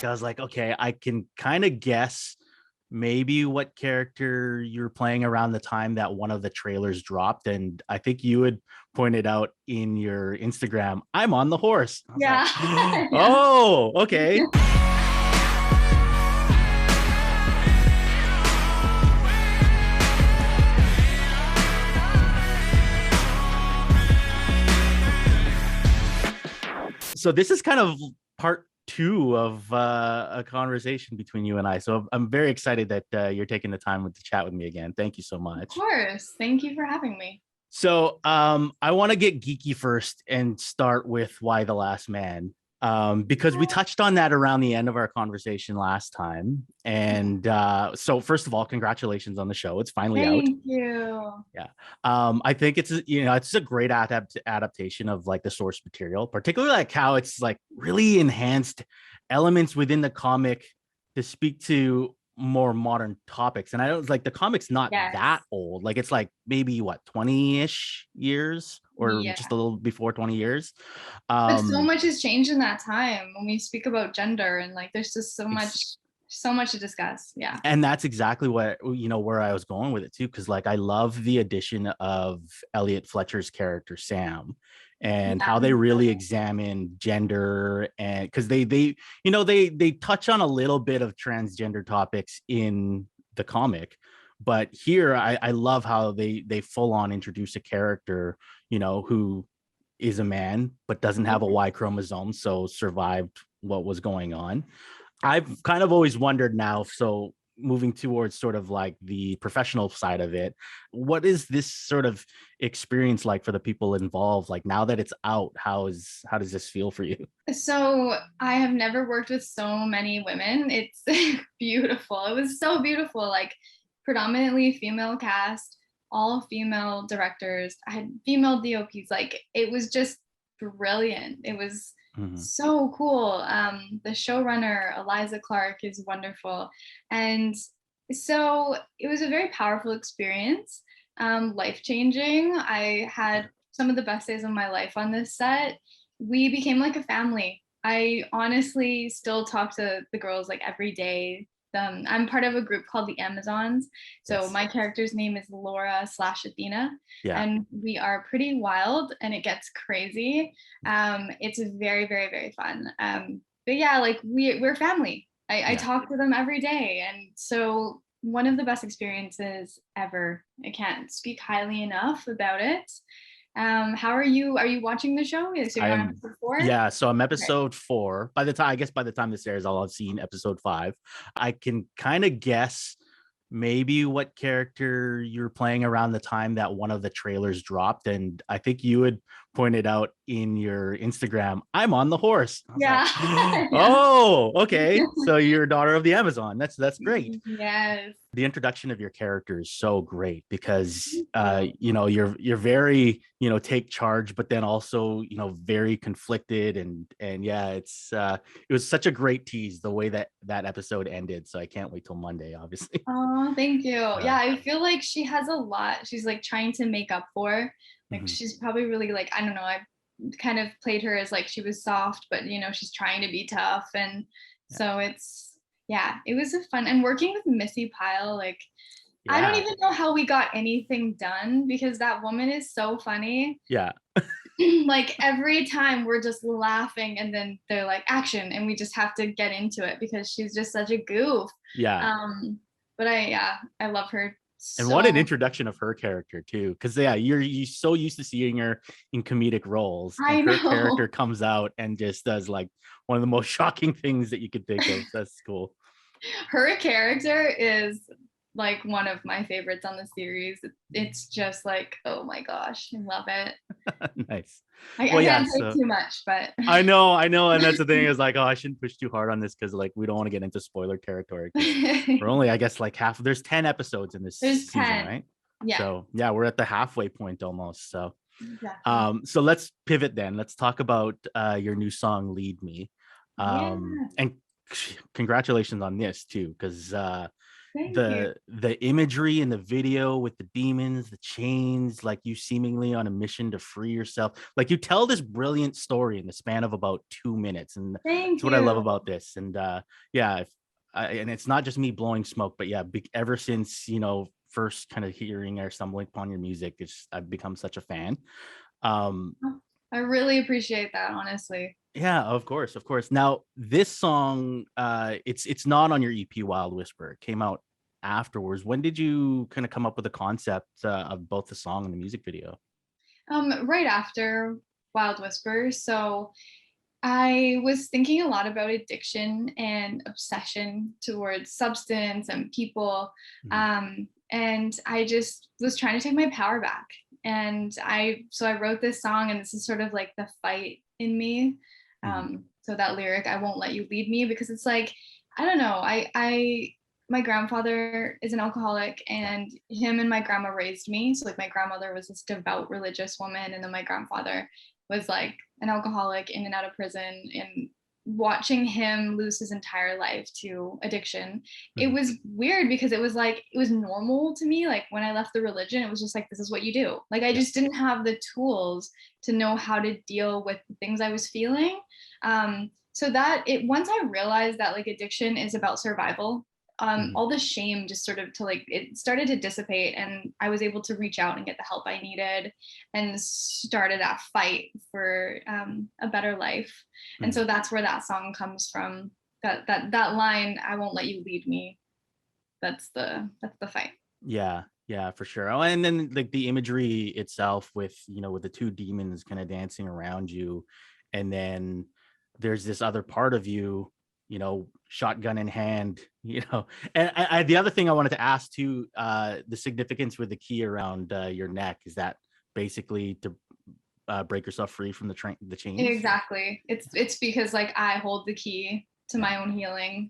I was like, okay, I can kind of guess maybe what character you're playing around the time that one of the trailers dropped. And I think you had pointed out in your Instagram, I'm on the horse. I was like, Yeah. Yeah. oh, okay. So this is kind of part two of a conversation between you and I. So I'm very excited that you're taking the time to chat with me again. Thank you so Of much. course. Thank you for having me. So I want to get geeky first and start with Why the Last Man. Because we touched on that around the end of our conversation last time. And so first of all, congratulations on the show. It's finally out. Thank you. Yeah. I think it's a great adaptation of like the source material, particularly like how it's like really enhanced elements within the comic to speak to more modern topics. And I don't like the comic's not that Yes. old. Like it's like maybe what 20-ish years or just Yeah. a little before 20 years. But so Um much has changed in that time when we speak about gender and like there's just ex- so much to discuss. Yeah. and that's exactly what where I was going with it too, because like I love the addition of Elliot Fletcher's character Sam and Yeah. how they really examine gender, and because they touch on a little bit of transgender topics in the comic, but here I love how they full on introduce a character who is a man but doesn't have a Y chromosome, so survived what was going on. I've kind of always wondered now, so moving towards sort of like the professional side of it, what is this sort of experience like for the people involved? Like now that it's out, how does this feel for you? So I have never worked with so many women. It's beautiful. It was so beautiful. Like predominantly female cast, all female directors. I had female DOPs. Like it was just brilliant. It was Mhm. so cool. The showrunner, Eliza Clark, is wonderful. And so it was a very powerful experience, life changing. I had some of the best days of my life on this set. We became like a family. I honestly still talk to the girls like every day. I'm part of a group called the Amazons. So Yes. my character's name is Laura slash Athena, Yeah. and we are pretty wild and it gets crazy. It's very, very, very fun. But yeah, like we're family. I Yeah. talk to them every day. And so one of the best experiences ever. I can't speak highly enough about it. How are you? Are you watching the show? So I you're on am, episode four? yeah, so I'm Okay. episode 4. By the time this airs, I'll have seen episode 5. I can kind of guess maybe what character you're playing around the time that one of the trailers dropped. And I think you had pointed out in your Instagram, I'm on the horse. I was like, Yeah. Yeah. oh, okay. So you're a daughter of the Amazon. That's great. Yes. The introduction of your character is so great because Thank you. you're very take charge, but then also very conflicted, and yeah, it was such a great tease the way that episode ended, so I can't wait till Monday, obviously. Oh, thank you. uh, Yeah, I feel like she has a lot. She's like trying to make up for. Like mhm. she's probably really like, I don't know, I kind of played her as like she was soft, but she's trying to be tough. And Yeah. so yeah, it was a fun, and working with Missy Pyle, like I don't Yeah. even know how we got anything done because that woman is so funny. Yeah. Like every time we're just laughing and then they're like action and we just have to get into it because she's just such a goof. Yeah. Um, but I love her And what an so. introduction of her character too, because yeah, you so used to seeing her in comedic roles, and I her character know. comes out and just does like one of the most shocking things that you could think of. That's cool. Her character is like one of my favorites on the series. It's just like, oh my gosh, I love it. Nice. I Well, yeah. can't say So too much, but I know, and that's the thing is like, oh, I shouldn't push too hard on this because like we don't want to get into spoiler territory because we're only, I guess, like half. There's 10 episodes in this there's season, 10. right? Yeah, So yeah, we're at the halfway point almost. So exactly. so let's pivot then. Let's talk about your new song, "Lead Me," Yeah. and congratulations on this too, because Thank you. the imagery in the video with the demons, the chains, like you seemingly on a mission to free yourself. Like you tell this brilliant story in the span of about 2 minutes, and Thank that's what I love you. about this. And yeah, and it's not just me blowing smoke, but yeah, ever since first kind of hearing or stumbling upon your music, I've become such a fan. Um, I really appreciate that, honestly. yeah, of course, of course. Now, this song, it's not on your EP Wild Whisper. It came out afterwards. When did you kind of come up with the concept of both the song and the music video? Right after Wild Whispers. So I was thinking a lot about addiction and obsession towards substance and people. Mhm, And I just was trying to take my power back. And I wrote this song, and this is sort of like the fight in me. mhm, So that lyric, I won't let you lead me, because it's like, I don't know. My grandfather is an alcoholic, yeah. and him and my grandma raised me. So like my grandmother was this devout religious woman, and then my grandfather was like an alcoholic in and out of prison. And watching him lose his entire life to addiction, it Mhm, was weird, because it was like it was normal to me. Like when I left the religion, it was just like, this is what you do. Like I yeah. just didn't have the tools to know how to deal with the things I was feeling. So that it once I realized that like addiction is about survival, Mhm, all the shame just sort of to like it started to dissipate, and I was able to reach out and get the help I needed, and started that fight for a better life. And mhm. so that's where that song comes from. That line, "I won't let you lead me." That's the fight. Yeah, yeah, for sure. Oh, and then like the imagery itself with, with the two demons kind of dancing around you. And then there's this other part of you, shotgun in hand, And the other thing I wanted to ask too, the significance with the key around your neck, is that basically to break yourself free from the chains? Exactly. It's because like I hold the key to Yeah. my own healing.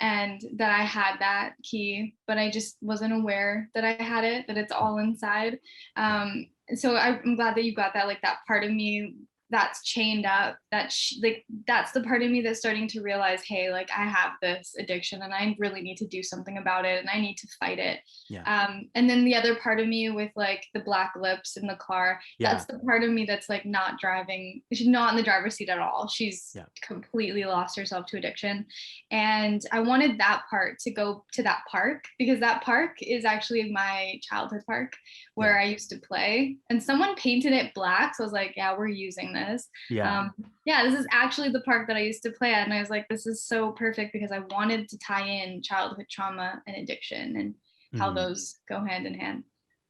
And that I had that key, but I just wasn't aware that I had it, that it's Mm, all inside. yeah. So I'm glad that you got that, like that part of me that's chained up, like that's the part of me that's starting to realize, hey, like I have this addiction and I really need to do something about it, and I need to fight it. Yeah. And then the other part of me with like the black lips in the car, Yeah. that's the part of me that's like not driving. She's not in the driver's seat at all. She's Yeah. completely lost herself to addiction. And I wanted that part to go to that park, because that park is actually my childhood park Yeah. where I used to play. And someone painted it black. So I was like, yeah, we're using this. Yeah. Um, yeah, this is actually the park that I used to play at. And I was like, this is so perfect, because I wanted to tie in childhood trauma and addiction and how Mhm. those go hand in hand.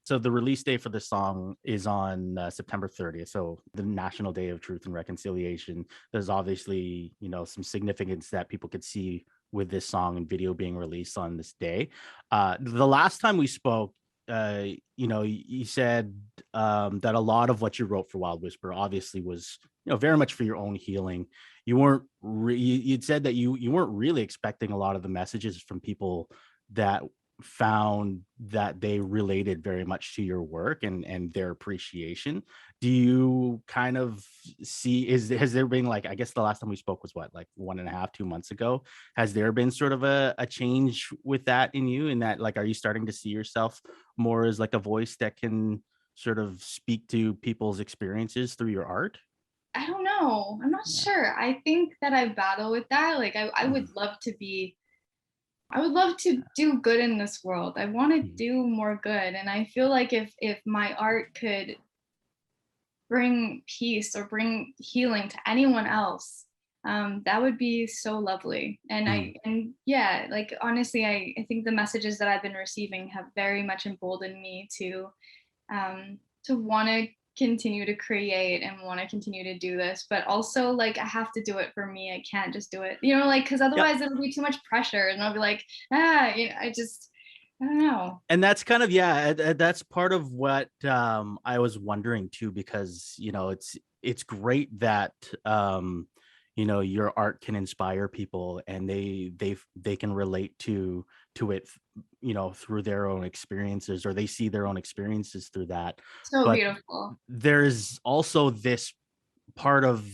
So the release date for the song is on September 30th. So the National Day of Truth and Reconciliation. There's obviously, some significance that people could see with this song and video being released on this day. The last time we spoke, you said that a lot of what you wrote for Wild Whisper obviously was, very much for your own healing. You weren't, you'd said that you weren't really expecting a lot of the messages from people that found that they related very much to your work and their appreciation. Do you kind of see, has there been, like, I guess the last time we spoke was what, like 1.5 2 months ago? Has there been sort of a change with that in you, in that, like, are you starting to see yourself more as like a voice that can sort of speak to people's experiences through your art? I don't know. I'm not Yeah. sure. I think that I battle with that. Like I would Mhm. love to be, I would love to do good in this world. I want to Mhm. do more good. And I feel like if my art could bring peace or bring healing to anyone else, that would be so lovely. Mhm. And yeah, like honestly, I think the messages that I've been receiving have very much emboldened me to want to continue to create and want to continue to do this. But also like I have to do it for me. I can't just do it, like, because Yep. otherwise it'll be too much pressure, and I'll be like, I don't know. And that's kind of, yeah, that's part of what I was wondering too, because it's great that your art can inspire people, and they can relate to it, through their own experiences, or they see their own experiences through that. So But beautiful. there's also this part of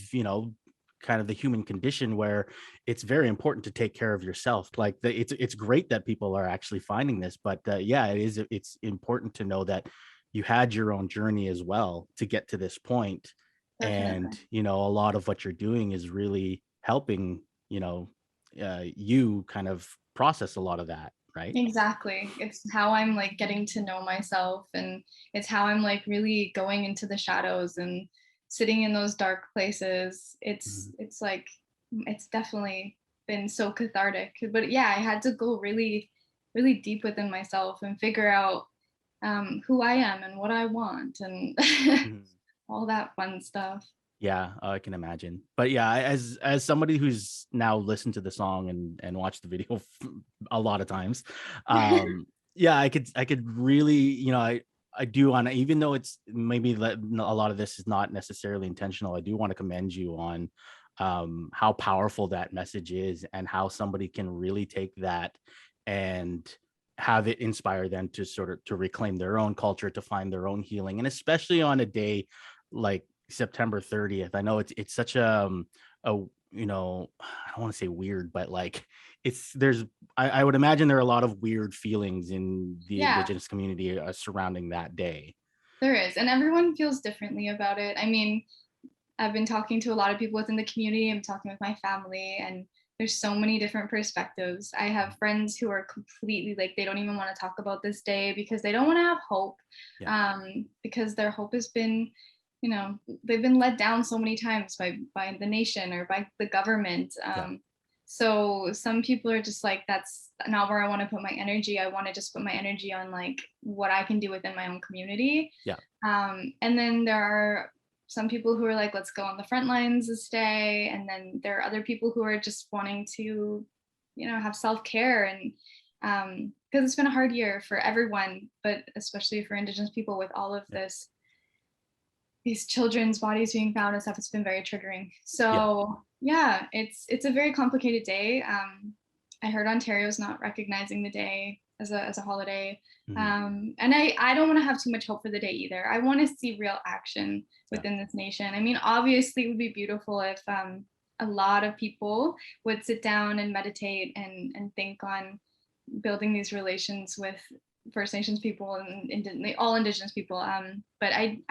kind of the human condition, where it's very important to take care of yourself. Like it's great that people are actually finding this, but yeah, it's important to know that you had your own journey as well to get to this point. And Definitely. a lot of what you're doing is really helping, you kind of process a lot of that, right? Exactly. It's how I'm like getting to know myself, and it's how I'm like really going into the shadows and sitting in those dark places. Mhm. It's like it's definitely been so cathartic. But yeah, I had to go really really deep within myself and figure out who I am and what I want and Mhm. all that fun stuff. Yeah, I can imagine. But yeah, as somebody who's now listened to the song and watched the video a lot of times, um, yeah, I could really, I do want to, even though it's maybe a lot of this is not necessarily intentional, I do want to commend you on how powerful that message is, and how somebody can really take that and have it inspire them to sort of to reclaim their own culture, to find their own healing, and especially on a day like September 30th. I know it's such a I don't want to say weird, but like it's there's I would imagine there are a lot of weird feelings in the Yeah, indigenous community surrounding that day. there is. And everyone feels differently about it. I mean, I've been talking to a lot of people within the community. I'm talking with my family, and there's so many different perspectives. I have friends who are completely like they don't even want to talk about this day because they don't want to have hope, Yeah. because their hope has been, they've been let down so many times by the nation or by the government. Yeah. So some people are just like, that's not where I want to put my energy. I want to just put my energy on like what I can do within my own community. Yeah. And then there are some people who are like, let's go on the front lines this day. And then there are other people who are just wanting to, have self-care. And because it's been a hard year for everyone, but especially for Indigenous people with all of Yeah. these children's bodies being found and stuff, it's been very triggering. Yeah. So yeah, it's a very complicated day. I heard Ontario's not recognizing the day as a holiday. Mhm. And I don't want to have too much hope for the day either. I want to see real action Yeah. within this nation. I mean, obviously, it would be beautiful if a lot of people would sit down and meditate and think on building these relations with First Nations people and all Indigenous people. But I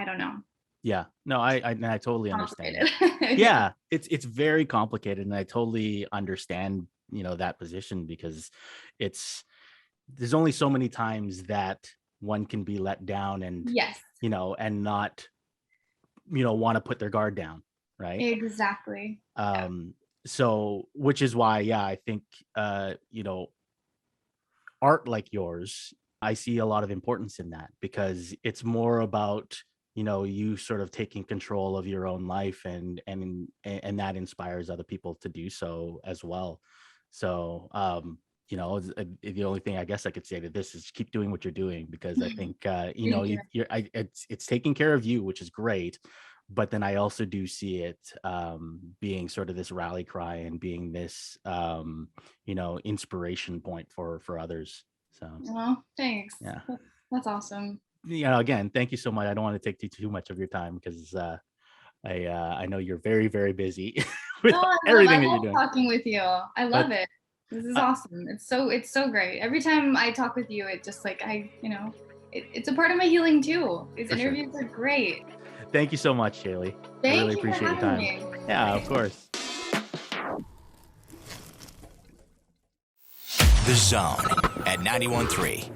don't know. Yeah. No, I totally understand. Complicated. Yeah. Yeah, it's very complicated, and I totally understand, that position, because it's there's only so many times that one can be let down, and Yes, and not want to put their guard down, right? exactly. Yeah. um so, which is why, yeah, I think art like yours, I see a lot of importance in that, because it's more about you sort of taking control of your own life, and that inspires other people to do so as well. So the only thing I guess I could say to this is keep doing what you're doing, because I think Thank you. it's taking care of you, which is great. But then I also do see it being sort of this rally cry, and being this inspiration point for others. So Oh, thanks. yeah. That's awesome. Again, thank you so much. I don't want to take too much of your time, because I know you're very, very busy with No, I everything that you're love doing. talking with you. I love But it. This is uh, awesome. It's so great. Every time I talk with you, it just like it's a part of my healing too. These for sure. interviews are great. Thank you so much, Jayli. I really Thank you for appreciate your having time. me. Yeah, of course. The Zone at 91.3.